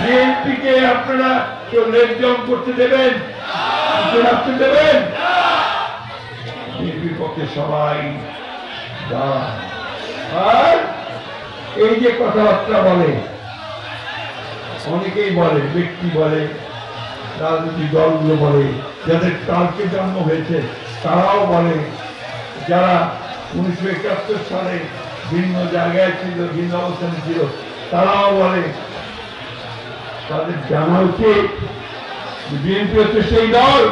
বিএনপিকে আপনারা কেউ লেনদেন করতে দেবেন, রাখতে দেবেন? বিএনপির পক্ষে সবাই আর এই যে কথাবার্তা বলে, অনেকেই বলে, ব্যক্তি বলে, রাজনৈতিক দলগুলো বলে, যাদের কালকে জন্ম হয়েছে তারাও বলে, যারা 1971 সালে ভিন্ন জায়গায় ছিল, ভিন্ন অবস্থানে ছিল, তারাও বলে, তাদের জানা উচিত বিএনপি হচ্ছে সেই দল,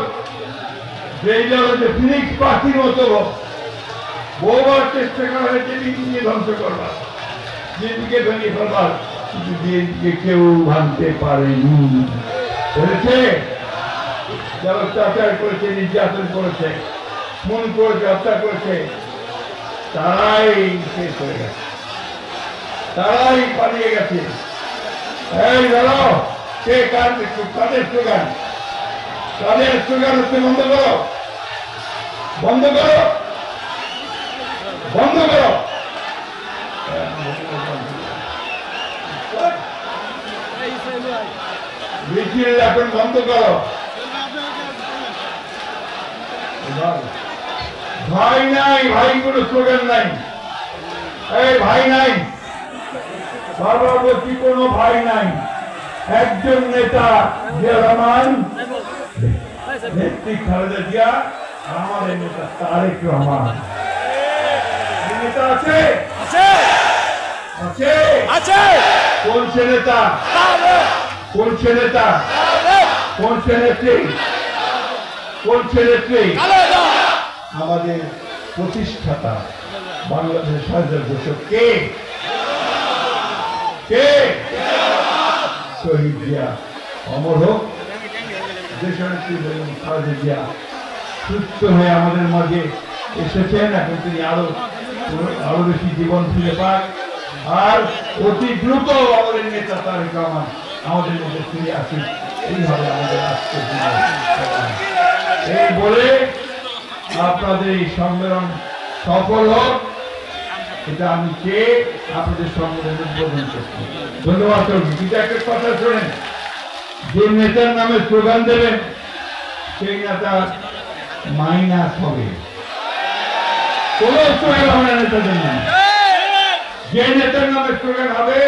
যেই দল হচ্ছে ফিনিক্স পাখির মতো বহুবার চেষ্টা করা হয়েছে বিএনপিকে ধ্বংস করবার, বিএনপিকে ভেঙে ফেলবার, কিন্তু বিএনপিকে কেউ ভাঙতে পারেনি। বলেছে যারা অত্যাচার করেছে, নির্যাতন করেছে, খুন করেছে, হত্যা করেছে, তারাই শেষ হয়ে গেছে, তারাই পালিয়ে গেছে। এই ধরো কে কাদের স্লোগান, কাদের স্লোগান হচ্ছে বন্ধ করো, বন্ধ করো, বন্ধ করো। মিছিল এখন বন্ধ করো। ভাই নাই, ভাই কোনো স্লোগান নাই, এই ভাই নাই, বারবার বলছি কোনো ভাই নাই। একজন নেতা জিয়া রহমান, নেত্রী খালেদা জিয়া, আমাদের নেতা তারেক রহমান। নেতা আছে, আছে, আছে। কোন সে নেতা, কোন সে নেতা, কোন সে নেত্রী, কোন সে নেত্রী? আমাদের প্রতিষ্ঠাতা, বাংলাদেশের স্বাধীনতার ঘোষক কে? কে? শহীদ জিয়া অমর হোক। দেশনেত্রী বেগম খালেদা জিয়া সুস্থ হয়ে আমাদের মাঝে এসেছেন, এখন তিনি আরো বেশি জীবন ফিরে পাক, আর অতি দ্রুত আমাদের নেতা তারেক রহমান আমাদের মধ্যে ফিরে আসুন, এইভাবে আমাদের আজকে এই বলে আপনাদের এই সম্মেলন সফল হোক, এটা আমি চেয়ে আপনাদের সম্মেলনে উদ্বোধন করছি। ধন্যবাদ। কিন্তু একটা কথা শোনেন, যে নেতার নামে স্লোগান দেবেন সেই নেতা মাইনাস হবে, কোন স্লোগান হবে না নেতাদের নামে। যে নেতার নামে স্লোগান হবে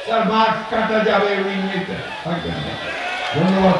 তার মাঠ কাটা যাবে, ওই নেতা থাকবে না। ধন্যবাদ।